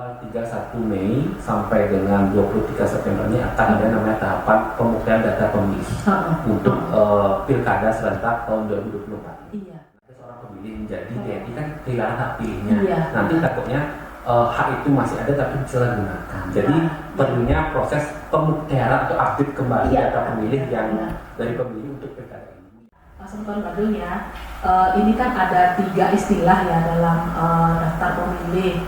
tanggal 31 Mei sampai dengan 23 September ini akan ada namanya tahapan pemuktian data pemilih untuk pilkada serentak tahun 2024. Iya. Seorang pemilih menjadi TNI kan kehilangan hak pilihnya. Iya. Nanti takutnya hak itu masih ada tapi disalahgunakan. Jadi perlunya proses pemuktiaran atau update kembali data pemilih yang dari pemilih untuk pilkada ini. Mas Sultan Badung ya, ini kan ada 3 istilah ya dalam daftar pemilih.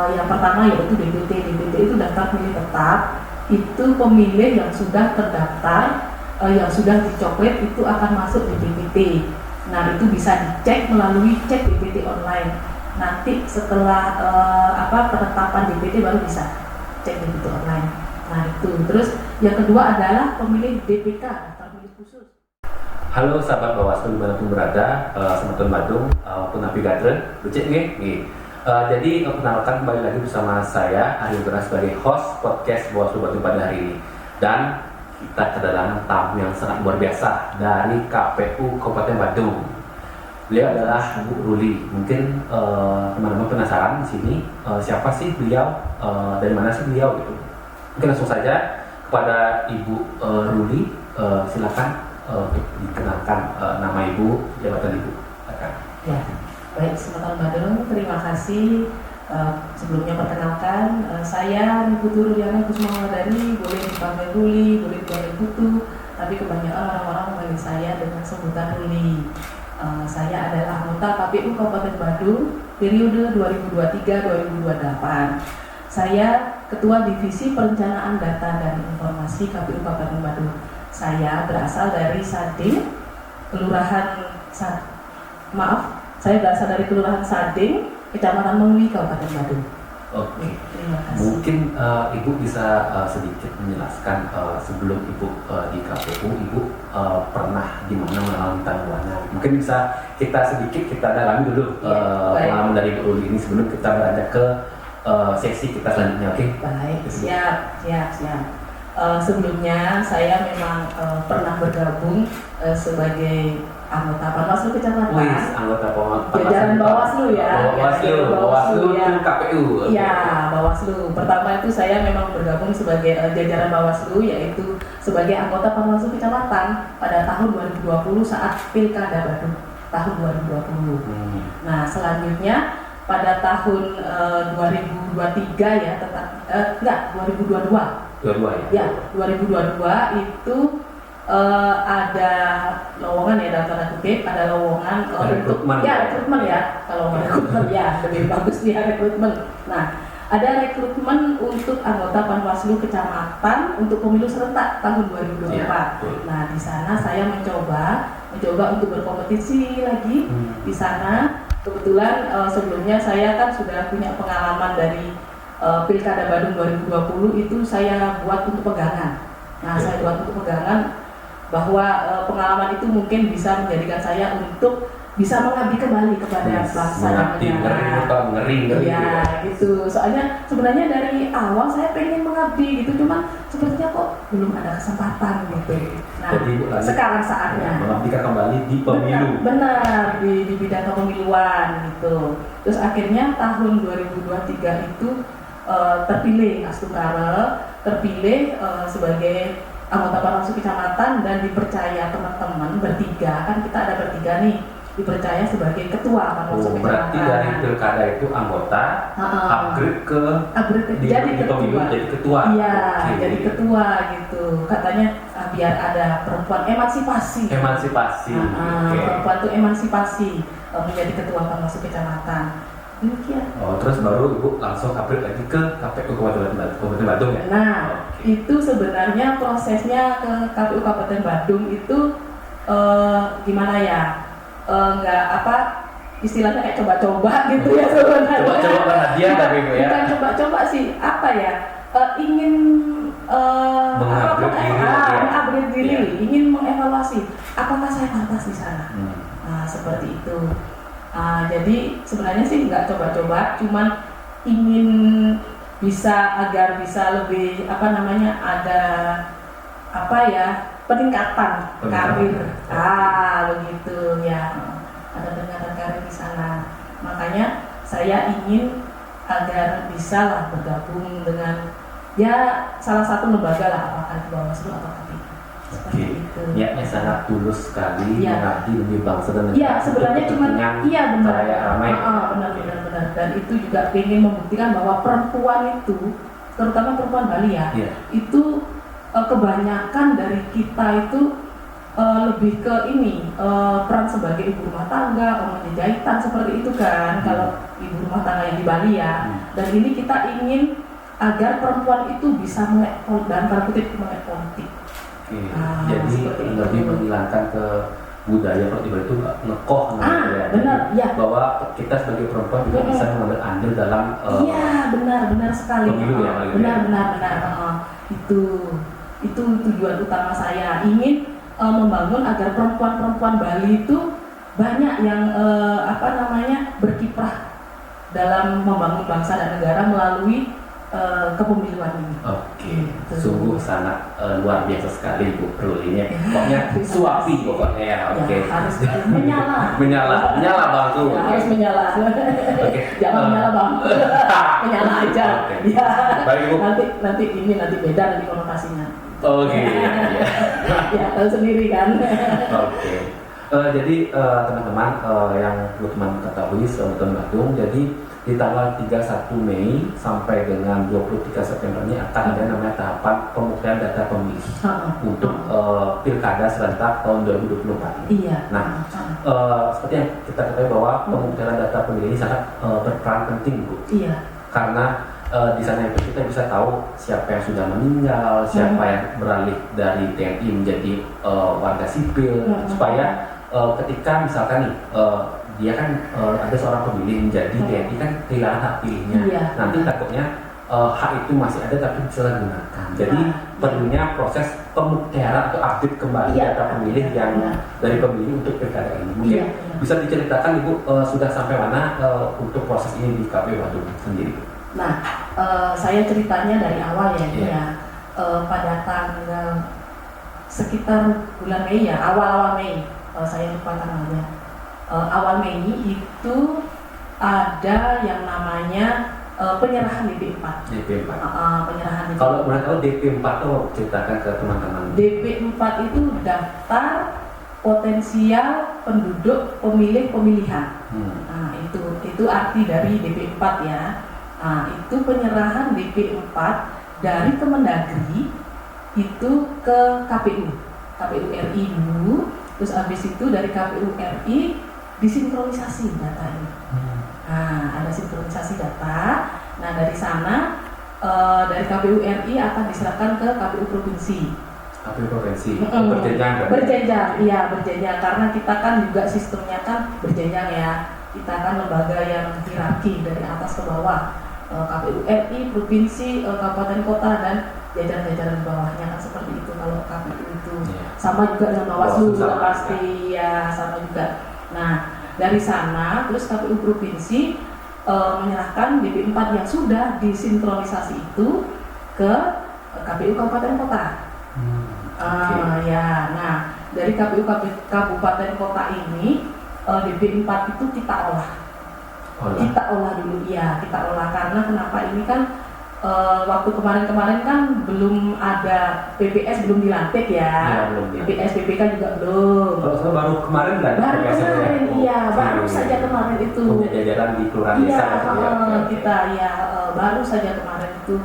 Yang pertama yaitu DPT. DPT itu daftar pemilih tetap. Itu pemilih yang sudah terdaftar, yang sudah dicoklit itu akan masuk di DPT. Nah itu bisa dicek melalui cek DPT online. Nanti setelah penetapan DPT baru bisa cek DPT online. Nah itu. Terus yang kedua adalah pemilih DPK, daftar pemilih khusus. Halo sahabat Bawaslu dimanapun berada, Semeton Badung, pun navigator, becek nih. Jadi perkenalkan kembali lagi bersama saya Aryo Gera sebagai host podcast Bawaslu Badung pada hari ini. Dan kita kedatangan tamu yang sangat luar biasa dari KPU Kabupaten Badung. Beliau adalah Bu Ruli. Mungkin teman-teman penasaran di sini siapa sih beliau, dari mana sih beliau gitu. Mungkin langsung saja kepada Ibu Ruli, silakan untuk dikenalkan nama Ibu, jabatan Ibu. Ya. Baik, Semeton Badung, terima kasih. Sebelumnya perkenalkan, saya Putu Ruliana Kusmawardani, boleh dipanggil Ruli, boleh dipanggil Putu, tapi kebanyakan orang-orang memanggil saya dengan sebutan Ruli. Saya adalah anggota KPU Kabupaten Badung periode 2023-2028. Saya Ketua Divisi Perencanaan Data dan Informasi KPU Kabupaten Badung. Saya berasal dari Sading, Saya berasal dari Kelurahan Sading, Kecamatan Mengwi, Kabupaten Badung. Oke. Terima kasih. Mungkin Ibu bisa sedikit menjelaskan sebelum Ibu di KPU, Ibu pernah di mana mengalami tanggungannya. Mungkin bisa kita dalami dulu pengalaman dari Ibu Ruli ini sebelum kita beranjak ke sesi kita selanjutnya. Oke? Baik, siap. Sebelumnya saya memang pernah bergabung sebagai anggota Panwaslu Kecamatan. Anggota Panwaslu. Jajaran Bawaslu ya. Bawaslu ya. itu KPU. Ya, Bawaslu. Pertama itu saya memang bergabung sebagai jajaran Bawaslu, yaitu sebagai anggota Panwaslu Kecamatan pada tahun 2020 saat Pilkada Badung tahun 2020. Nah, selanjutnya pada tahun 2023 ya, 2022. 22 ya. Ya, 2022 itu ada lowongan ya, dalam tanda kutip ada lowongan rekrutmen ya, kalau rekrutmen ya lebih bagus dia rekrutmen. Nah, ada rekrutmen untuk anggota Panwaslu Kecamatan untuk pemilu serentak tahun 2024. Ya, nah, di sana saya mencoba untuk berkompetisi lagi di sana. Kebetulan sebelumnya saya kan sudah punya pengalaman dari Pilkada Badung 2020 itu saya buat untuk pegangan. Nah, saya buat untuk pegangan bahwa pengalaman itu mungkin bisa menjadikan saya untuk bisa mengabdi kembali kepada bangsa dan negara. Ngeri ya gitu. Soalnya sebenarnya dari awal saya pengen mengabdi gitu, cuman sepertinya kok belum ada kesempatan gitu. Nah, jadi, sekarang saatnya mengabdikan kembali di pemilu. Benar, di bidang kepemiluan gitu. Terus akhirnya tahun 2023 itu terpilih sebagai anggota Panwaslu Kecamatan dan dipercaya teman-teman bertiga, kan kita ada bertiga nih, dipercaya sebagai ketua Panwaslu Kecamatan. Berarti dari pilkada itu anggota upgrade jadi ketua. Iya, jadi ketua gitu. Katanya biar ada perempuan emansipasi. Perempuan itu emansipasi menjadi ketua Panwaslu Kecamatan. Demikian. Terus baru Ibu langsung upgrade lagi ke KPU Kabupaten Badung ya? Nah, itu sebenarnya prosesnya ke KPU Kabupaten Badung itu gimana ya? Istilahnya kayak coba-coba gitu ya sebenarnya. Coba-coba hadiah tapi Ibu ya. Bukan coba-coba sih, ingin mengupgrade diri, ingin mengevaluasi apakah saya pantas di sana. Nah, seperti itu. Jadi sebenarnya sih nggak coba-coba, cuman ingin agar bisa lebih ada peningkatan karir. Begitu ya, ada peningkatan karir di sana. Makanya saya ingin agar bisa lah bergabung dengan ya salah satu lembaga lah, apakah di Bawaslu atau KPU. Seperti itu. Niatnya sangat tulus sekali Iya. mengabdi demi bangsa dan negara. Iya, sebenarnya Untuk cuma kepentingan iya benar. khalayak ramai. Benar. Dan itu juga ingin membuktikan bahwa perempuan itu, terutama perempuan Bali ya, Iya. itu kebanyakan dari kita itu lebih ke ini peran sebagai ibu rumah tangga, pemangku jahitan seperti itu kan, kalau ibu rumah tangga yang di Bali ya. Dan ini kita ingin agar perempuan itu bisa melek dan tanda kutip melek politik. Oke. Ah, Jadi seperti itu. lebih menghilangkan ke budaya kalau itu ngekoh namanya ya. Benar, ya. Bahwa kita sebagai perempuan juga bisa mengambil andil dalam Iya, benar sekali. pemilu ya, Pak, gitu ya? Benar. Itu tujuan utama saya, ingin membangun agar perempuan-perempuan Bali itu banyak yang berkiprah dalam membangun bangsa dan negara melalui kepemiluan ini. Oke, Gitu. sungguh sangat luar biasa sekali Bu Perlulinya. Pokoknya suapi pokoknya ya. Oke. Ya, harus menyala. menyala bangku. Ya, harus menyala. Oke. Jangan menyala bang, menyala aja. Oke. Ya. Baik, Bu. Nanti beda nanti konotasinya. Oke. Ya, tahu sendiri kan. Oke. Jadi teman-teman yang perlu teman ketahui Sobat Badung, jadi di tanggal 31 Mei sampai dengan 23 September ini akan ada namanya tahapan pemuktian data pemilih untuk Pilkada serentak tahun 2024 ini. Iya. Nah, seperti yang kita ketahui bahwa pemuktian data pemilih ini sangat berperan penting, Bu. Iya. Karena di sana itu kita bisa tahu siapa yang sudah meninggal, siapa yang beralih dari TNI menjadi warga sipil, supaya ketika misalkan nih dia kan ada seorang pemilih menjadi TNI kan kehilangan hak pilihnya. Iya. Nanti takutnya hak itu masih ada tapi disalahgunakan. Jadi perlunya proses pemuktiaran atau update kembali data pemilih yang dari pemilih untuk pilkada ini. Mungkin bisa diceritakan Ibu sudah sampai mana untuk proses ini di KPU Badung sendiri? Nah, saya ceritanya dari awal ya, Iya. ya. Pada tanggal sekitar bulan Mei ya, awal-awal Mei, saya lupa tanggalnya. Awal Mei itu ada yang namanya penyerahan DP4. DP4. Penyerahan DP4. Kalau boleh tahu DP4 itu ceritakan ke teman-teman. DP4 itu daftar potensial penduduk pemilih pemilihan. Nah, itu arti dari DP4 ya. Nah, itu penyerahan DP4 dari Kemendagri itu ke KPU RI dulu, terus habis itu dari KPU RI disinkronisasi data ini. Nah, ada sinkronisasi data. Nah, dari sana dari KPU RI akan diserahkan ke KPU provinsi. KPU provinsi berjenjang berarti? Berjenjang, iya berjenjang, karena kita kan juga sistemnya kan berjenjang ya. Kita kan lembaga yang hierarki dari atas ke bawah. KPU RI, provinsi, kabupaten kota dan jajaran-jajaran bawahnya kan seperti itu kalau KPU itu. Sama juga dengan Bawaslu juga pasti ya, sama juga. Nah, dari sana terus KPU provinsi menyerahkan DP4 yang sudah disinkronisasi itu ke KPU kabupaten kota. Ya, nah dari KPU kabupaten kota ini DP4 itu kita olah. Kita olah dulu ya, kita olah karena kenapa ini kan waktu kemarin-kemarin kan belum ada PPS, belum dilantik ya, PPS PPK juga belum. Kalau saya baru kemarin nggak ada PPS kemarin, iya baru saja kemarin itu. Punya jajaran di kelurahan desa kita ya baru saja kemarin itu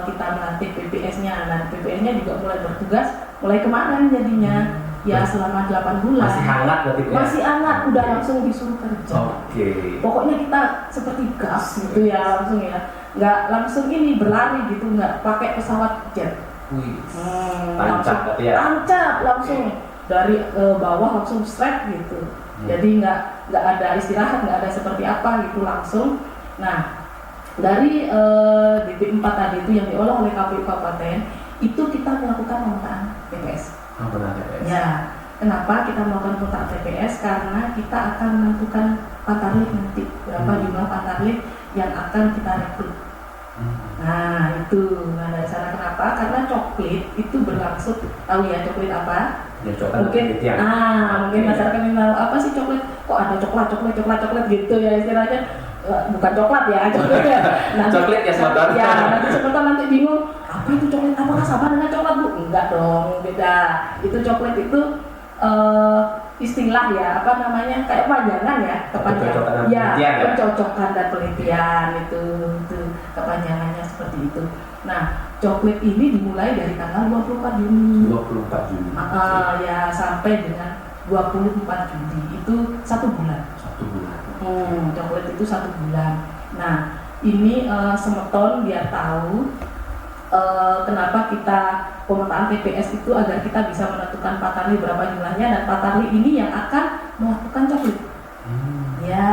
kita melantik PPS-nya dan PPS-nya juga mulai bertugas mulai kemarin jadinya. Ya selama 8 bulan. Masih hangat berarti ya? Masih hangat, udah langsung disuruh kerja. Pokoknya kita seperti gas gitu ya langsung ya. Nggak langsung ini berlari gitu, nggak pakai pesawat jet. Tancap ya? Tancap langsung dari bawah langsung straight gitu. Jadi nggak ada istirahat, nggak ada seperti apa gitu langsung. Nah dari DP4 tadi itu yang diolah oleh KPU Kabupaten itu kita melakukan pemetaan TPS. Ya, kenapa kita melakukan pemetaan TPS? Karena kita akan menentukan pantarlih nanti berapa jumlah pantarlih yang akan kita rekrut. Nah itu, dari sana kenapa? Karena coklit itu berlangsung, tahu ya coklit apa? Ya, mungkin masyarakat yang tahu apa sih coklit? Kok ada coklat gitu ya istilahnya. bukan coklat ya, coklat ya. Coklat ya sebentar. Ya, nanti sebentar nanti bingung apa itu coklat, apakah sama dengan coklat bu? Enggak dong, beda. Itu coklat itu istilah ya, apa namanya, kayak kepanjangan ya, kepanjangan. Ya, pencocokan dan penelitian itu kepanjangannya seperti itu. Nah, coklat ini dimulai dari tanggal 24 Juni. 24 Juni. Ya, sampai dengan 24 Juli itu 1 bulan. 1 bulan. Coklat itu 1 bulan. Nah, ini semeton biar tahu kenapa kita pemetaan TPS itu agar kita bisa menentukan patarli berapa jumlahnya, dan patarli ini yang akan melakukan coklat. Ya,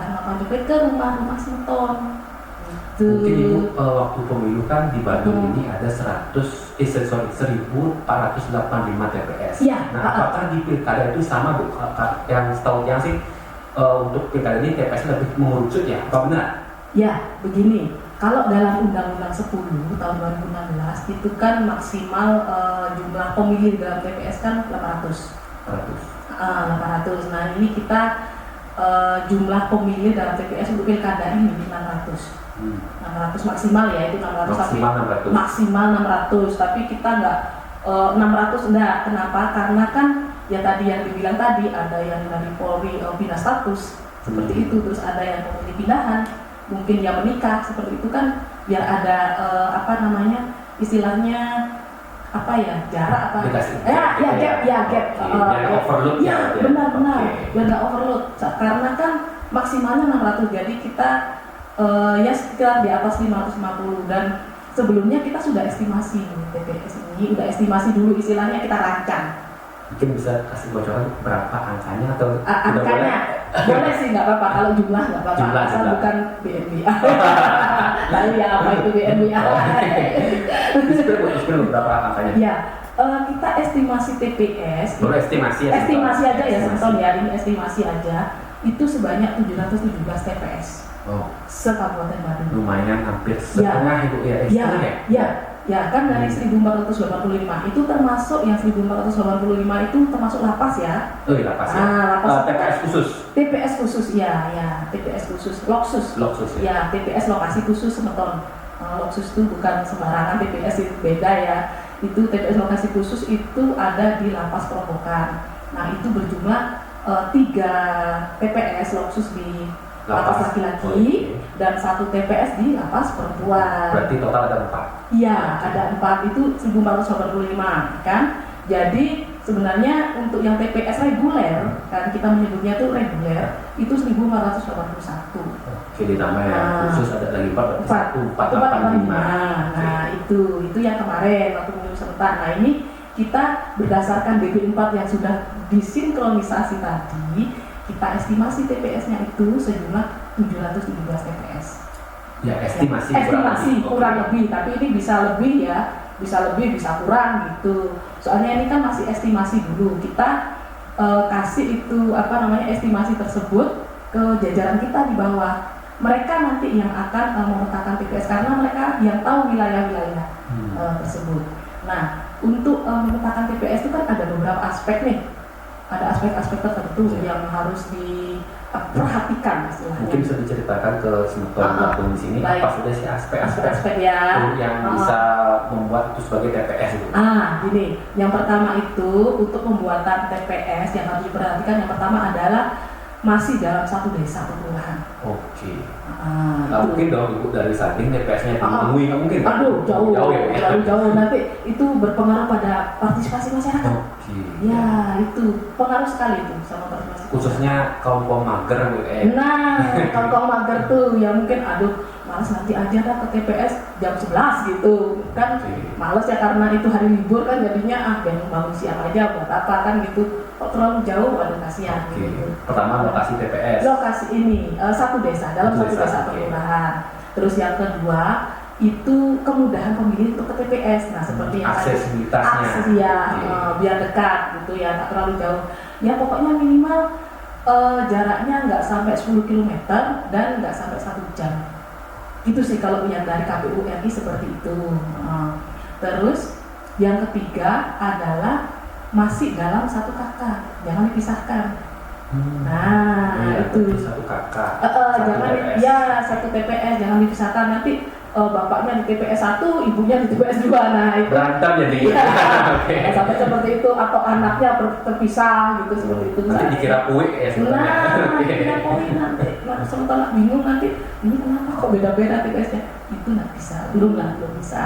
akan melakukan coklat ke rumah-rumah semeton. Mungkin Ibu waktu pemilu kan di Bandung ini ada 1485 TPS. Ya, nah, apakah di pilkada itu sama Bu? Yang setahunya sih untuk pilkada ini TPS lebih mengerucut ya, apa benar? Ya, begini. Kalau dalam Undang-Undang 10 tahun 2016 itu kan maksimal jumlah pemilih dalam TPS kan 800. 800. Nah, ini kita jumlah pemilih dalam TPS untuk pilkada ini 600. 600 maksimal ya, itu 600 maksimal 600, tapi kita nggak 600 enggak. Kenapa? Karena kan ya tadi yang dibilang tadi, ada yang dari Polri bina status seperti itu, terus ada yang pemilih pindahan, mungkin yang menikah seperti itu kan, biar ada apa namanya istilahnya apa ya, jarak apa gap overload ya, benar-benar biar nggak overload, karena kan maksimalnya 600, jadi kita ya sekitar di atas 550. Dan sebelumnya kita sudah estimasi TPS ini, udah estimasi dulu, istilahnya kita rancang. Mungkin bisa kasih bocoran berapa angkanya atau angkanya boleh sih, nggak apa-apa, kalau jumlah nggak apa-apa, asal bukan BNBA. Lalu ya apa itu BNBA? Sebelum berapa angkanya? Ya, kita estimasi TPS. Baru estimasi ya? Estimasi aja ya, sebetulnya ya, ini estimasi aja. Itu sebanyak 717 TPS. Se-Kabupaten Bandung. Lumayan, hampir setengah Ibu ya? Ya, kan dari 1485 itu termasuk yang 1485 itu termasuk lapas ya. Lapas ya. Lapas TPS khusus. TPS khusus ya, TPS khusus, Loksus ya. TPS lokasi khusus semeton. Loksus itu bukan sembarangan TPS, itu beda ya. Itu TPS lokasi khusus itu ada di Lapas Kerobokan. Nah, itu berjumlah 3 TPS Loksus di lapas laki-laki dan 1 TPS di lapas perempuan. Berarti total ada 4. Iya, ada 4, itu 1485 kan. Jadi sebenarnya untuk yang TPS reguler kan, kita menyebutnya itu reguler, itu 1481. Oke, ditambah yang khusus ada lagi 485. Nah, itu yang kemarin waktu pemilu serentak. Nah, ini kita berdasarkan DB4 yang sudah disinkronisasi tadi, kita estimasi TPS-nya itu sejumlah 717 TPS. Ya, estimasi kurang lebih, tapi ini bisa lebih ya, bisa kurang gitu. Soalnya ini kan masih estimasi dulu. Kita kasih itu estimasi tersebut ke jajaran kita di bawah. Mereka nanti yang akan memetakan TPS, karena mereka yang tahu wilayah-wilayah tersebut. Nah, untuk memetakan TPS itu kan ada beberapa aspek nih. Ada aspek-aspek tertentu yang harus diperhatikan istilahnya. Mungkin bisa diceritakan ke semeton Bandung di sini apa saja sih aspek-aspek ya, yang bisa membuat itu sebagai TPS itu? Gini, yang pertama itu untuk pembuatan TPS yang harus diperhatikan, yang pertama adalah masih dalam satu desa atau kelurahan. Oke. Mungkin dong Ibu dari Sading TPS-nya ditemui, nggak mungkin? Jauh. Nanti itu berpengaruh pada partisipasi masyarakat. Ya, itu pengaruh sekali itu sama partisipasi. Khususnya kaum mager Bu. Nah, kaum mager tuh yang mungkin malas nanti aja dah ke TPS jam 11 gitu kan. Males ya, karena itu hari libur kan, jadinya bangun siang aja buat apa kan gitu. Kok terlalu jauh, kasihan gitu. Pertama lokasi TPS. Lokasi ini satu desa, dalam satu desa kelurahan. Terus yang kedua itu kemudahan pemilih untuk ke TPS. Nah, seperti yang aksesibilitasnya. Biar dekat gitu ya, tak terlalu jauh. Ya pokoknya minimal jaraknya nggak sampai 10 km dan nggak sampai 1 jam. Itu sih kalau yang dari KPU RI seperti itu. Terus yang ketiga adalah masih dalam satu kakak, jangan dipisahkan. Nah, itu satu kakak, jangan TPS. ya satu TPS, jangan dipisahkan nanti bapaknya di TPS 1, ibunya di TPS 2. Nah itu Berantem jadi. iya. Oke. Nah, sampai seperti itu atau anaknya terpisah gitu seperti itu. Nanti dikira kue ya sebenarnya. Nah, dikira kue nanti. Nah, sementara bingung nanti ini kenapa kok beda-beda TPS-nya? Itu nggak bisa, belum bisa.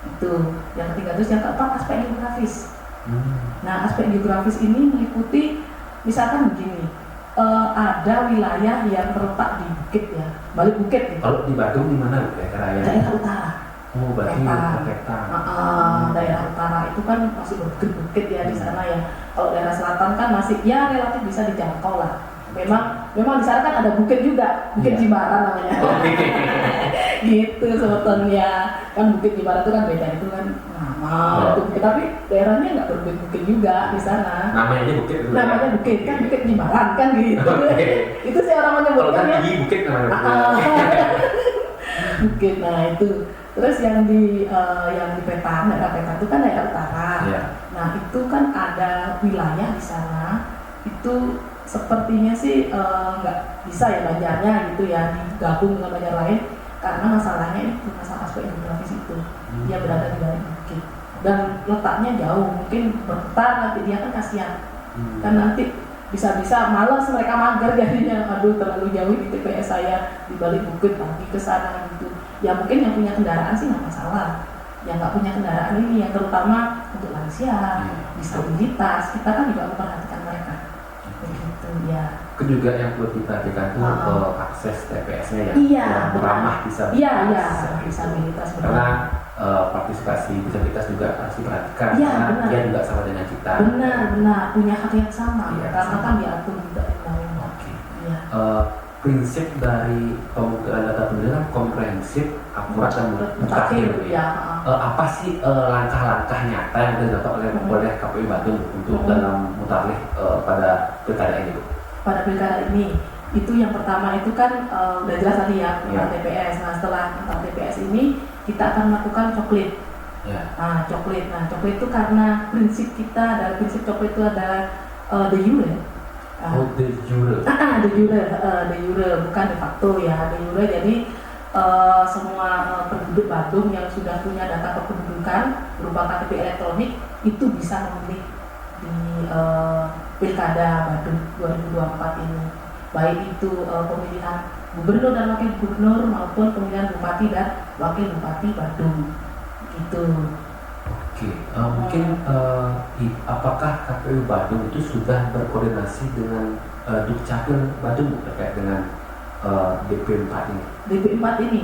Itu yang ketiga. Terus yang keempat aspek geografis. Nah aspek geografis ini meliputi misalkan begini. Ada wilayah yang terletak di bukit ya, balik bukit gitu. Kalau di Badung di mana ya raya? Daerah utara. Oh, berarti Petang. Daerah utara itu kan masih bukit-bukit ya di sana ya. Kalau daerah selatan kan masih ya relatif bisa dijangkau lah. Memang di sana kan ada bukit juga, Bukit Jimbaran namanya. Gitu sebetulnya. Kan Bukit Jimbaran itu kan beda, itu kan nama itu bukit, tapi daerahnya nggak berbukit juga di sana. Namanya aja bukit. Namanya bukit kan Bukit Jimbaran kan gitu. Itu sih orang menyebutkan kalau ya. tinggi bukit namanya. Bukit. Nah itu. Terus yang di Petang, daerah Petang itu kan daerah utara. Yeah. Nah itu kan ada wilayah di sana itu sepertinya sih nggak bisa ya Banjarnya gitu ya digabung dengan Banjar lain, karena masalahnya itu masalah aspek geografis itu. Dia berada di balik bukit dan letaknya jauh, mungkin berputar nanti dia kan kasihan. Kan nanti bisa-bisa malas mereka mager jadinya, aduh terlalu jauh di TPS saya di balik bukit lagi ke sana gitu. Ya mungkin yang punya kendaraan sih nggak masalah. Yang nggak punya kendaraan ini yang terutama untuk lansia, disabilitas, kita kan juga memperhatikan mereka. Begitu ya. Itu juga yang perlu diperhatikan tuh akses TPS-nya ya. Iya, yang ramah disabilitas. Iya, disabilitas. Karena partisipasi disabilitas juga harus diperhatikan. Iya, karena benar. dia juga sama dengan kita. Benar, punya hak yang sama. Iya, karena sama. kan diatur juga undang-undang. Oke. Iya. Prinsip dari pembukaan data penduduk kan komprehensif, akurat dan mutakhir. Ya. Apa sih langkah-langkah nyata yang dilakukan oleh KPU Badung untuk dalam mutakhir pada pilkada ini, Bu? Pada pilkada ini, itu yang pertama itu kan udah jelas tadi ya tentang TPS. Nah setelah tentang TPS ini kita akan melakukan coklit. Nah coklit itu karena prinsip kita adalah prinsip coklit itu adalah de jure. De jure. De jure bukan de facto ya, de jure. Jadi semua penduduk Badung yang sudah punya data kependudukan berupa KTP elektronik itu bisa memilih di pilkada Badung 2024 ini, baik itu pemilihan gubernur dan wakil gubernur maupun pemilihan bupati dan wakil bupati Badung gitu. Oke, mungkin apakah KPU Badung itu sudah berkoordinasi dengan Dukcapil Badung terkait dengan DP4 ini? DP4 ini,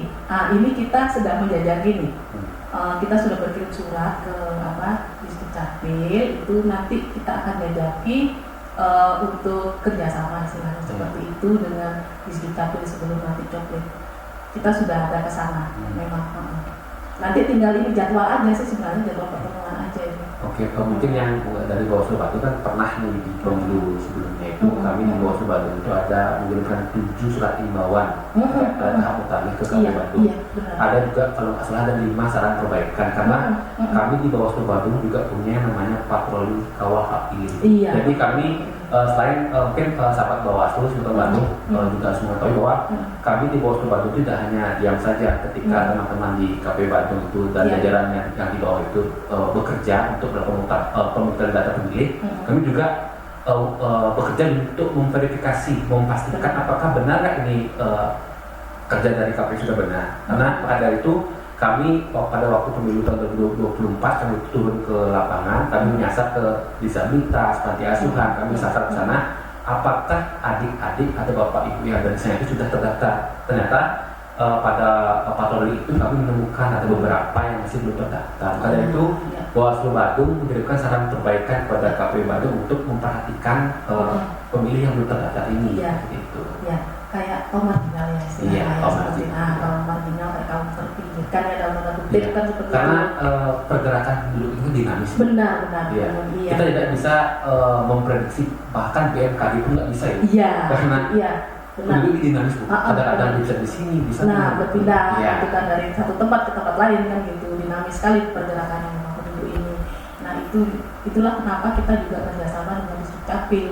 ini kita sedang menjajaki nih. Kita sudah berkirim surat ke Dukcapil, itu nanti kita akan jajaki untuk kerjasama istilahnya seperti itu dengan Dukcapil sebelum nanti coklit. Kita sudah ada ke sana, memang. Nanti tinggal ini jadwal aja sih sebenarnya, jadwal pertemuan aja ini. Oke, mungkin yang dari Bawaslu Badung kan pernah nih di pemilu sebelumnya itu kami di Bawaslu Badung itu ada mengirimkan 7 surat imbauan tahap utama ke KPU Badung. Ada juga kalau nggak salah ada 5 saran perbaikan karena kami di Bawaslu Badung juga punya namanya patroli kawal hak pilih. Jadi kami selain mungkin sahabat Bawaslu Sultan Badung juga harus mengetahui bahwa kami di Bawaslu Badung tidak hanya diam saja ketika teman-teman di KPU Badung itu dan jajaran yang di bawah itu bekerja untuk pemungutan data pemilih. Kami juga bekerja untuk memverifikasi, memastikan apakah benar nggak ini kerja dari KPU sudah benar. Karena pada dari itu kami pada waktu pemilu tahun 2024 kami turun ke lapangan, kami menyasar ke disabilitas, panti asuhan, kami sasar ke sana apakah adik-adik atau bapak ibu yang ada di sana itu sudah terdaftar. Ternyata pada patroli itu kami menemukan ada beberapa yang masih belum terdaftar. Karena itu Bawaslu Badung mengirimkan saran perbaikan kepada KPU Badung untuk memperhatikan pemilih yang belum terdaftar ini. Gitu. Kayak kaum marginal ya istilahnya. Kaum marginal kayak kaum terpinggirkan ya dalam tanda kutip kan seperti karena itu. Pergerakan penduduk itu dinamis. Benar. Kita tidak bisa memprediksi, bahkan BMKG pun nggak bisa ya. Karena penduduk dinamis, kadang-kadang bisa di sini, bisa berpindah gitu kan dari satu tempat ke tempat lain kan gitu, dinamis sekali pergerakannya memang penduduk ini. Nah itulah kenapa kita juga kerjasama dengan Dukcapil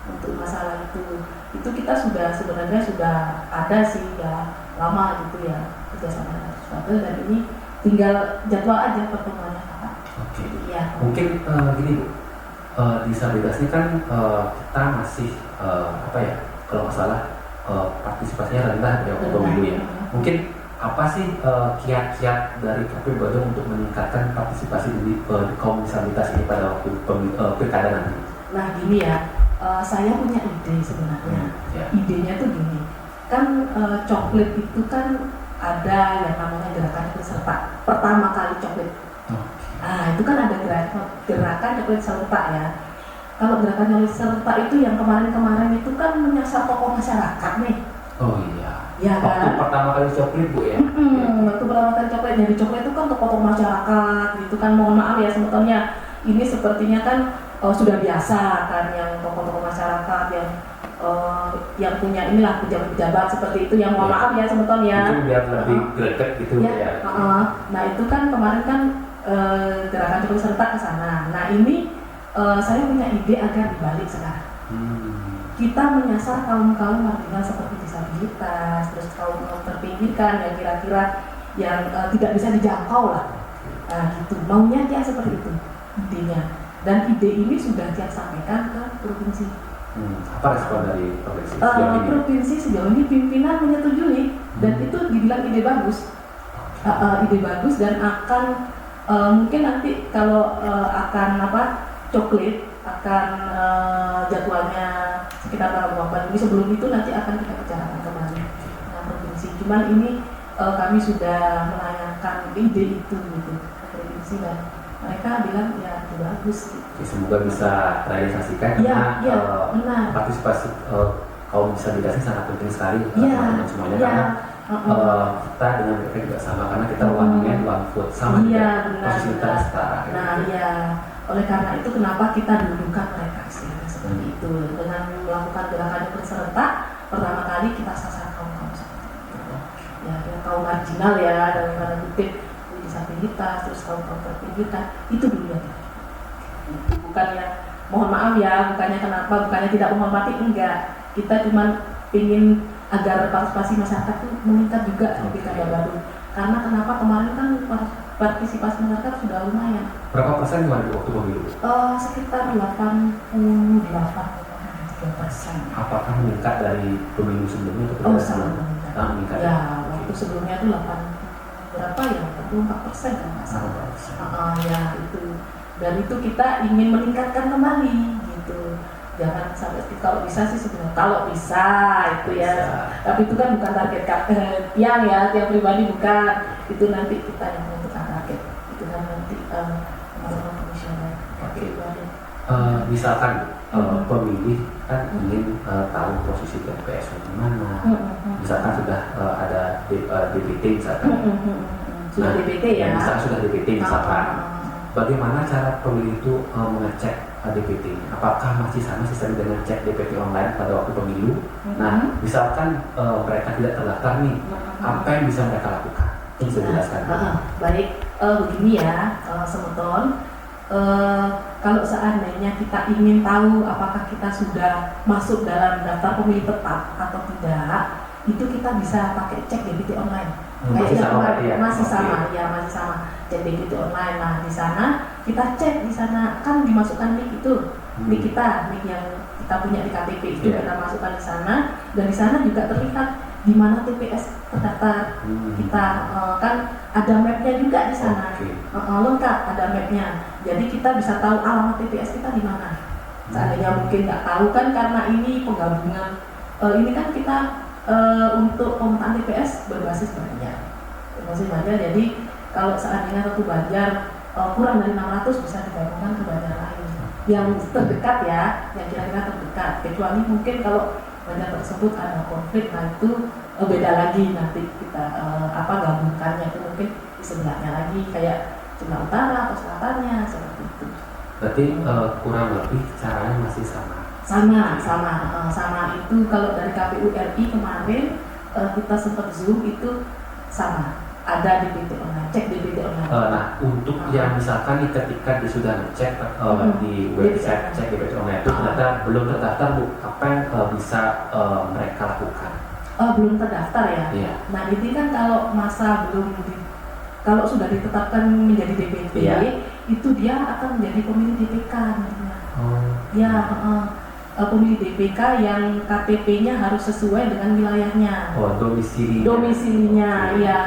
untuk masalah itu itu kita sebenarnya sudah ada sih ya lama gitu ya kerjasama dengan Puspatel, dan ini tinggal jadwal aja pertemuannya kapan. Oke. Ya. Mungkin gini Bu, disabilitas ini kan kita masih apa ya, kalau nggak salah partisipasinya rendah ya untuk pemilu ya. Mungkin apa sih kiat-kiat dari KPU Badung untuk meningkatkan partisipasi di kaum disabilitas ini pada waktu pilkada nanti? Nah gini ya, saya punya ide sebenarnya. Idenya tuh gini, kan coklat itu kan ada yang namanya gerakan peserta. Pertama kali coklat. Nah itu kan ada gerakan coklat serta ya. Kalau gerakan coklat serta itu yang kemarin-kemarin itu kan menyasar tokoh masyarakat nih. Oh iya. Ya kan? Waktu pertama kali coklat Bu ya? Waktu pertama kali coklat, jadi coklat itu kan tokoh masyarakat gitu kan. Mohon maaf ya sebetulnya ini sepertinya kan sudah biasa kan, yang tokoh-tokoh masyarakat yang punya inilah pejabat-pejabat seperti itu, yang mohon maaf ya sebetulnya. Itu biar lebih greget gitu ya. Nah itu kan kemarin kan gerakan coklat serta ke sana. Nah ini saya punya ide agar dibalik sekarang. Kita menyasar kaum-kaum marginal seperti disabilitas, terus kaum terpinggirkan yang kira-kira yang tidak bisa dijangkau lah. Nah gitu, maunya dia seperti itu idenya. Dan ide ini sudah dia sampaikan ke provinsi. Apa respon dari provinsi? Provinsi sejauh ini pimpinan menyetujui dan itu dibilang ide bagus. Ide bagus dan akan mungkin nanti kalau akan coklat akan jadwalnya sekitar tanggal 24 ini, sebelum itu nanti akan kita bicarakan kembali dengan provinsi. Cuman ini kami sudah melayangkan ide itu gitu ke provinsi dan mereka bilang ya itu bagus. Oke, semoga bisa terrealisasikan karena partisipasi kaum disabilitas ini sangat penting sekali teman-teman semuanya, karena kita dengan mereka juga sama, karena kita one man one vote sama posisi kita setara. Nah oleh karena itu kenapa kita dudukan mereka istilahnya seperti itu, dengan melakukan gerakan coklat serentak. Pertama kali kita sasar kaum-kaum seperti itu ya, kaum marginal ya, dalam tanda kutip disabilitas, terus kaum terpinggirkan, itu dulu ya. Bukannya mohon maaf ya, bukannya tidak menghormati, enggak. Kita cuma ingin agar partisipasi masyarakat itu meningkat juga di pilkada baru. Karena kenapa kemarin kan partisipasi masyarakat sudah lumayan. Berapa persen kemarin waktu pemilu? Sekitar 88,3%. Apakah meningkat dari pemilu sebelumnya atau sangat meningkat? Ya, waktu sebelumnya itu 84% kan Mas. Ya itu. Dan itu kita ingin meningkatkan kembali gitu. Jangan sampai, kalau bisa sih sebenarnya, kalau bisa itu ya. Tapi itu kan bukan target tiang pribadi bukan. Itu nanti kita yang menentukan target. Itu kan nanti teman-teman komisioner pribadi. Misalkan pemilih kan ingin tahu posisi TPS di mana. Misalkan sudah ada DPT misalkan. Sudah DPT ya. Misalkan sudah DPT misalkan. Bagaimana cara pemilih itu mengecek DPT? Apakah masih sama sistem dengan cek DPT online pada waktu pemilu? Nah, misalkan mereka tidak terdaftar nih, apa yang bisa mereka lakukan? Ini bisa dijelaskan. Baik, begini ya, Semeton. Kalau seandainya kita ingin tahu apakah kita sudah masuk dalam daftar pemilih tetap atau tidak, itu kita bisa pakai cek DPT online. Masih sama cek DPT online. Nah di sana kita cek, di sana kan dimasukkan nik itu, nik kita, nik yang kita punya di KTP itu kita masukkan di sana, dan di sana juga terlihat di mana TPS terdaftar. Kita kan ada mapnya juga di sana, lengkap ada mapnya. Jadi kita bisa tahu alamat TPS kita di mana. Seandainya mungkin nggak tahu kan, karena ini penggabungan, ini kan kita untuk pemetaan TPS berbasis Banjar. Jadi kalau seandainya satu Banjar kurang dari 600 bisa digabungkan ke Banjar lain yang terdekat ya, yang kira-kira terdekat. Kecuali mungkin kalau Banjar tersebut ada konflik, nah itu beda lagi nanti kita gabungkannya itu mungkin di sebelahnya lagi, kayak Cina Utara atau Selatannya seperti itu. Berarti kurang lebih caranya masih sama. Sama itu kalau dari KPU RI kemarin kita sempat zoom itu sama. ada DPT online, cek DPT online. Nah, untuk yang misalkan nih ketika dia sudah ngecek di website cek DPT online itu ternyata belum terdaftar, Bu, apa yang bisa mereka lakukan? Belum terdaftar ya. Iya. Nah ini kan kalau kalau sudah ditetapkan menjadi DPT, itu dia akan menjadi pemilih DPK namanya. Ya, pemilih DPK yang KTP-nya harus sesuai dengan wilayahnya. Domisilinya, ya.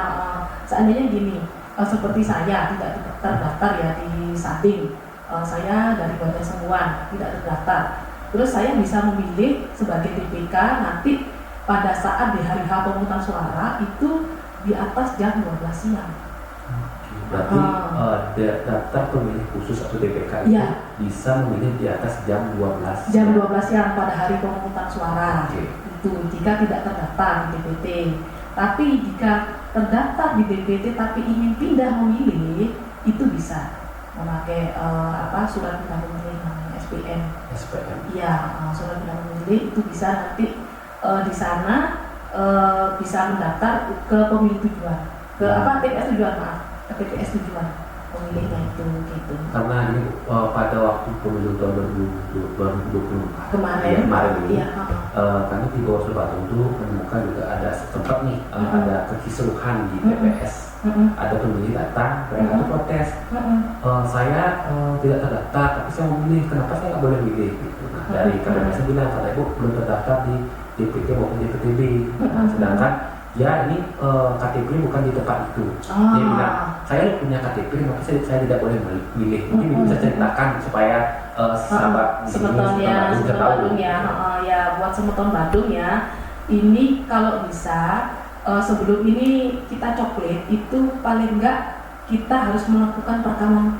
Seandainya gini, seperti saya tidak terdaftar ya di Sading, saya dari Banjarsemuan tidak terdaftar. Terus saya bisa memilih sebagai DPK nanti pada saat di hari H pemungutan suara itu di atas jam 12 siang. Berarti daftar pemilih khusus atau DPK itu bisa memilih di atas jam 12 jam 12 siang pada hari pemungutan suara. Itu jika tidak terdaftar di DPT. Tapi jika terdaftar di DPT tapi ingin pindah memilih, itu bisa memakai surat pindah memilih namanya SPM. Iya, surat pindah memilih itu bisa nanti di sana bisa mendaftar ke pemilih tujuan, ke TPS tujuan, ke TPS tujuan pemilihnya itu gitu. Karena ini pada waktu pemilu tahun 2024 kemarin ini, kami di Bawaslu Bandung itu menemukan juga ada sempat nih ada kekisruhan di TPS. Ada pemilih datang, mereka itu protes. Saya tidak terdaftar, tapi saya mau memilih. Kenapa saya nggak boleh milih? Gitu. Nah, dari KPPS bilang, karena ibu belum terdaftar di DPT maupun DPTB. Sedangkan ya ini KTP bukan di tempat itu. Dia bilang, saya punya KTP, tapi saya tidak boleh milih. Mungkin bisa ceritakan supaya sahabat Semeton ya, buat Semeton Bandung ya. Ini kalau bisa sebelum ini kita coklat itu paling enggak kita harus melakukan perekaman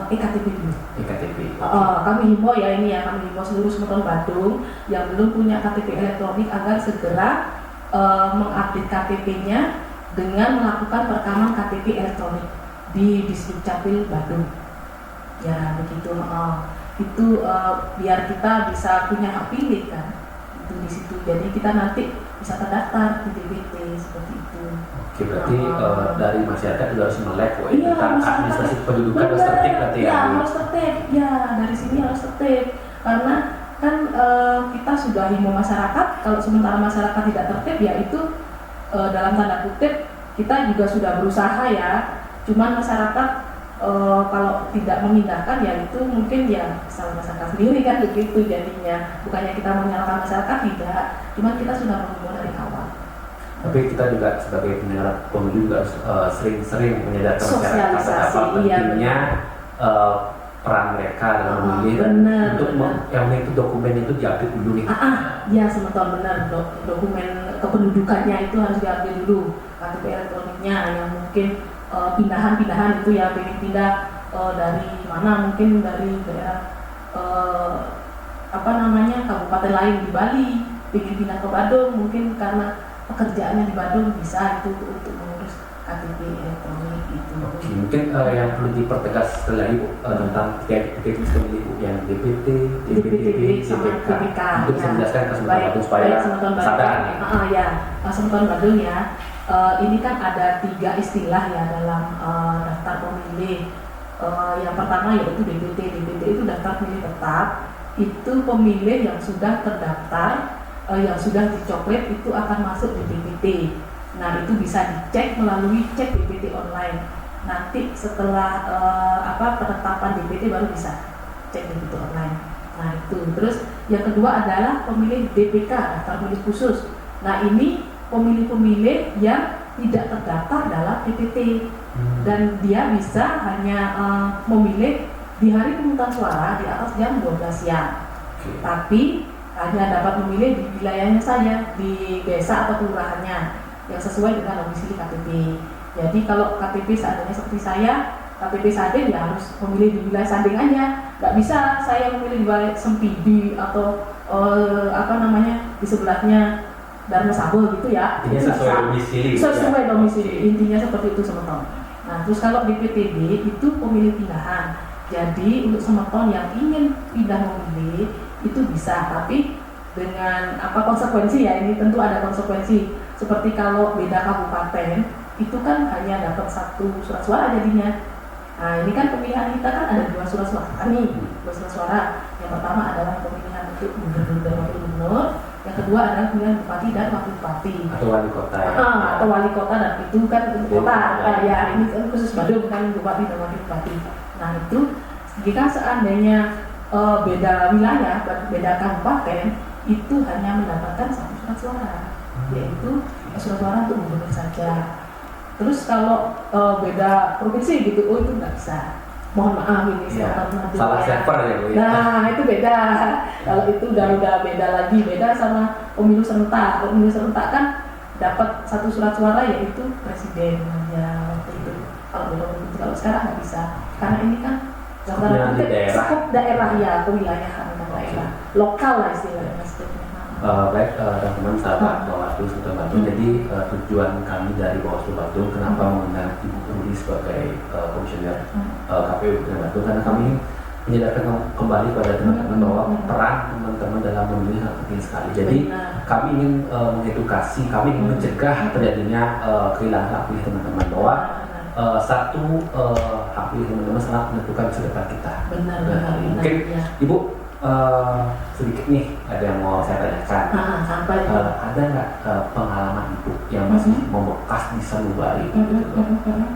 EKTP dulu. Kami himbau ya kami himbau seluruh Semeton Bandung yang belum punya KTP elektronik agar segera mengupdate KTP-nya dengan melakukan perekaman KTP elektronik di Disdukcapil Bandung. Ya begitu. Itu biar kita bisa punya hak pilih kan. Itu di situ. Jadi kita nanti bisa terdaftar di DPT seperti itu. Oke, berarti dari masyarakat juga harus melek tentang administrasi kependudukan harus tertib berarti ya. Harus tertib. Ya, dari sini harus tertib. Karena kan kita sudah himbau masyarakat, kalau sementara masyarakat tidak tertib ya itu dalam tanda kutip kita juga sudah berusaha ya. Cuman masyarakat kalau tidak memindahkan ya itu mungkin ya salah masyarakat sendiri kan begitu jadinya. Bukannya kita menyalahkan masyarakat, tidak, cuman kita sudah menghimbau dari awal. Tapi kita juga sebagai penyelenggara pemilu juga sering-sering menyadarkan masyarakat apa pentingnya peran mereka dalam memilih untuk yang itu dokumen itu diambil dulu nih. Ya Semeton benar, dokumen kependudukannya itu harus diambil dulu, KTP elektroniknya yang mungkin pindahan itu ya pengen pindah dari mana, mungkin dari daerah kabupaten lain di Bali pengen pindah ke Bandung, mungkin karena pekerjaannya di Bandung bisa itu untuk mengurus KTP elektronik itu. Oke, mungkin yang perlu dipertegas lagi Bu tentang tiga pemilih Bu yang DPT, DPTB, sama DPK. Untuk bisa menjelaskan ke Semeton Bandung supaya sadar nih. Semeton Bandung ya. Ini kan ada 3 istilah ya dalam daftar pemilih. Yang pertama yaitu DPT. DPT itu daftar pemilih tetap. Itu pemilih yang sudah terdaftar, yang sudah dicoklat itu akan masuk di DPT. Nah itu bisa dicek melalui cek DPT online. Nanti setelah penetapan DPT baru bisa cek DPT online. Nah itu. Terus yang kedua adalah pemilih DPK, daftar pemilih khusus. Nah ini pemilih-pemilih yang tidak terdaftar dalam DPT dan dia bisa hanya memilih di hari pemungutan suara di atas jam 12 siang. Tapi hanya dapat memilih di wilayahnya saja, di desa atau kelurahannya yang sesuai dengan domisili KTP. Jadi kalau KTP seandainya seperti saya, KTP Sading ya harus memilih di wilayah Sading aja. Nggak bisa saya memilih di wilayah Sempidi atau di sebelahnya Dharma Sabo gitu ya. Intinya sesuai domisili. Sesuai domisili. Intinya seperti itu Semeton. Nah terus kalau DPTB itu pemilih pindahan. Jadi untuk Semeton yang ingin pindah memilih itu bisa, tapi dengan konsekuensi ya, ini tentu ada konsekuensi. Seperti kalau beda kabupaten itu kan hanya dapat 1 surat suara jadinya. Nah ini kan pemilihan kita kan ada 2 surat suara nih, 2 surat suara. Yang pertama adalah pemilihan untuk gubernur dan wakil gubernur, yang kedua adalah pemilihan bupati dan wakil bupati. Atau wali kota ya? Atau wali kota, dan itu kan untuk kota. Ya ini kan khusus Badung kan bupati dan wakil bupati. Nah itu jika seandainya beda wilayah, beda kabupaten, itu hanya mendapatkan 1 surat suara, yaitu surat suara untuk gubernur saja. Terus kalau beda provinsi gitu, itu nggak bisa. Mohon maaf ini salah server ya Bu. Nah itu beda. Kalau itu udah beda lagi, beda sama pemilu serentak. Pemilu serentak kan dapat 1 surat suara yaitu presiden aja waktu itu. Kalau beda provinsi, kalau sekarang nggak bisa, karena ini kan cukup daerah ya, kewilayahan daerah, lokal lah istilahnya. Baik teman-teman sahabat Bawaslu Kota Bandung. Jadi tujuan kami dari Bawaslu Bandung kenapa mengundang Ibu Ruli sebagai komisioner KPU Kota Bandung, karena kami menyadarkan kembali pada teman-teman bahwa peran teman-teman dalam memilih sangat penting sekali. Jadi kami ingin mengedukasi, kami ingin mencegah terjadinya kehilangan hak pilih teman-teman, bahwa satu hak pilih teman-teman sangat menentukan masa depan kita. Benar. Mungkin Ibu sedikit nih ada yang mau saya tanyakan. Ada nggak pengalaman Ibu yang masih membekas di sanubari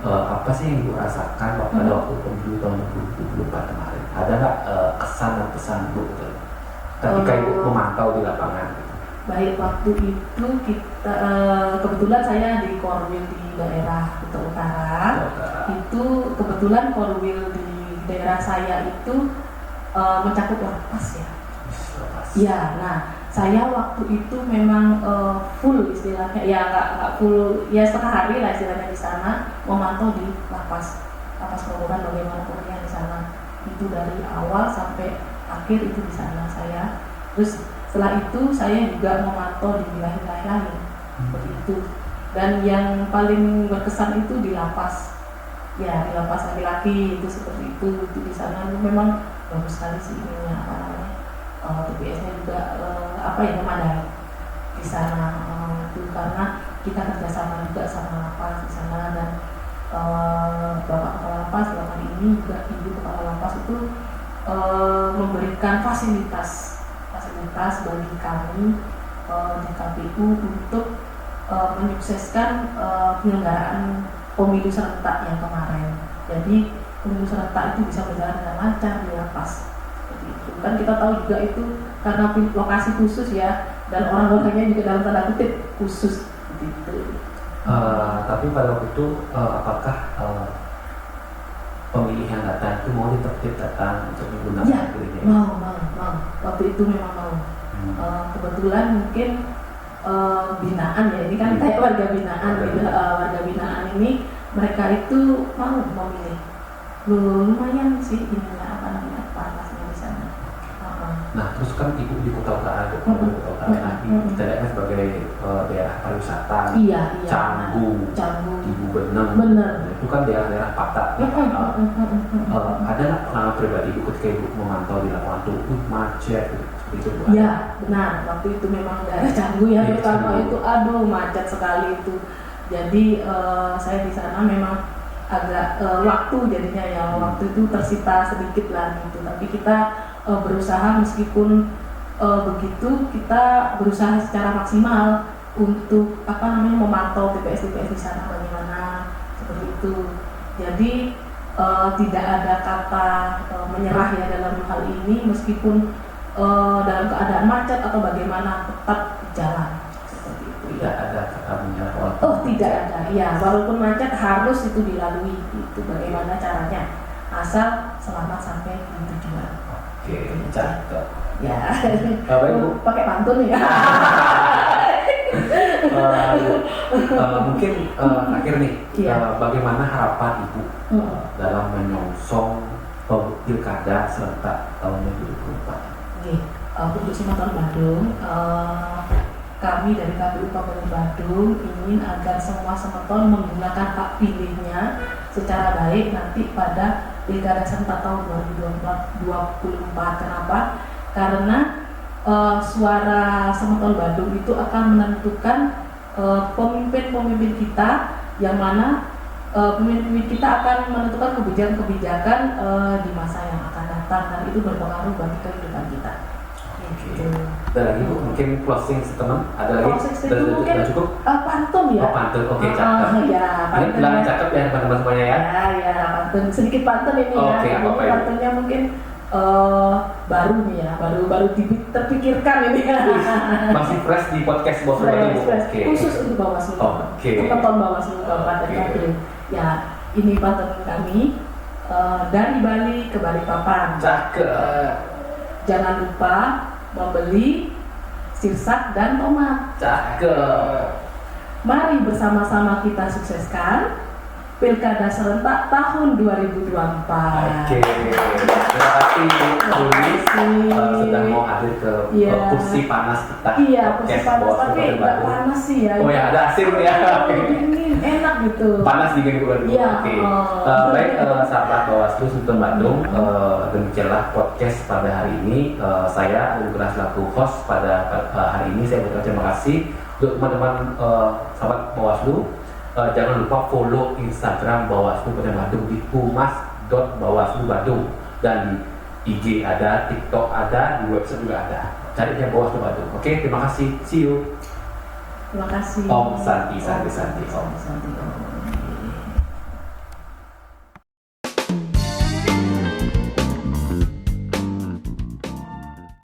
apa sih yang Ibu rasakan pada waktu pemilu tahun 2024 kemarin? Ada nggak kesan dan pesan Ibu ketika Ibu memantau di lapangan? Baik, waktu itu kita kebetulan saya di Korwil di daerah Kuta Utara. Itu kebetulan Korwil di daerah saya itu mencakup lapas ya. Ya, nah saya waktu itu memang full istilahnya, ya nggak full, ya setengah hari lah istilahnya di sana, memantau di lapas Kerobokan bagaimana pengertian di sana. Itu dari awal sampai akhir itu di sana saya. Terus setelah itu saya juga memantau di wilayah-wilayah lain seperti itu. Dan yang paling berkesan itu di lapas, ya di lapas laki-laki itu seperti itu di sana memang bagus sekali sih ininya TPS-nya juga memadai di sana itu, karena kita kerjasama juga sama lapas di sana, dan Bapak Kepala Lapas dalam hari ini juga Ibu Kepala Lapas itu memberikan fasilitas bagi kami di KPU untuk menyukseskan penyelenggaraan pemilu serentak yang kemarin. Jadi pemilu serentak itu bisa berjalan dengan lancar di lapas. Seperti itu. Kan kita tahu juga itu karena lokasi khusus ya, dan orang-orangnya juga dalam tanda kutip khusus. Gitu. Tapi pada waktu itu apakah pemilih yang datang itu mau ditertib datang untuk menggunakan hak pilihnya? Mau. Waktu itu memang mau. Kebetulan mungkin binaan ya, ini kan kayak warga binaan. Warga binaan ini mereka itu mau memilih. Lumayan sih ininya panasnya di sana. Nah terus kan Ibu di Kota Utara, kita lihat sebagai daerah pariwisata. Iya. Canggu, Ibu Beneng. Benar. Itu kan daerah padat. Ada nggak pengalaman pribadi Ibu ketika Ibu memantau di lapangan tuh macet itu? Iya benar. Waktu itu memang daerah Canggu ya, pertama itu macet sekali itu. Jadi saya di sana memang agak waktu jadinya ya, waktu itu tersita sedikit lah gitu, tapi kita berusaha meskipun begitu, kita berusaha secara maksimal untuk memantau TPS di sana bagaimana seperti itu. Jadi tidak ada kata menyerah ya dalam hal ini, meskipun dalam keadaan macet atau bagaimana tetap jalan. Tidak ada kata menyerah. Tidak ada. Ya, walaupun macet harus itu dilalui. Itu bagaimana caranya? Asal selamat sampai di tujuan. Oke, catat. Ya. Pakai pantun ya. Mungkin akhir nih, bagaimana harapan Ibu dalam menyongsong pilkada serentak tahun 2024? Oke, untuk Sumatera Bandung. Kami dari KPU Kabupaten Badung ingin agar semua semeton menggunakan hak pilihnya secara baik nanti pada pilkada serentak tahun 2024. Kenapa? Karena suara semeton Badung itu akan menentukan pemimpin-pemimpin kita yang mana pemimpin kita akan menentukan kebijakan-kebijakan di masa yang akan datang dan itu berpengaruh bagi kehidupan kita. Gitu. Ada lagi Bu, mungkin closing statement? Ada lagi? Closing statement mungkin cukup? pantun ya. Oh pantun, oke cakep. Ya, Ini bilang cakep ya teman-teman semuanya ya. Ya, pantun, sedikit pantun ini ya. Oke, apa Jadi itu? pantunnya mungkin baru nih ya, baru terpikirkan ini. Masih fresh di podcast Bos Badu Bu. Fresh. Oke. Khusus untuk Bawaslu. Oke. Keton Bawaslu Kabupaten Kepri. Ya, ini pantun kami dari Bali ke Balikpapan. Cakep. Jangan lupa membeli sirsak dan tomat. Cakep. Mari bersama-sama kita sukseskan Pilkada serentak tahun 2024. Oke. Terima kasih Bu Lis sudah mau hadir ke kursi panas kita. Iya, kursi podcast panas Bawaslu tapi Kabupaten nggak Bandung. panas sih ya. Oh ya, ada hasil ya. Oke. Dingin, enak gitu. Panas dingin Bu. Iya. Oke. Baik sahabat Bawaslu Sultan Bandung, demikianlah podcast pada hari ini. Saya Anugerah selaku host pada hari ini. Saya berterima terima kasih untuk teman-teman sahabat Bawaslu. Jangan lupa follow Instagram Bawaslu Kabupaten Bandung di humas.bawaslu Bandung, dan di IG ada, TikTok ada, di website juga ada. Cari aja Bawaslu Bandung. Oke, terima kasih. See you. Terima kasih. Om Santi. Om Santi.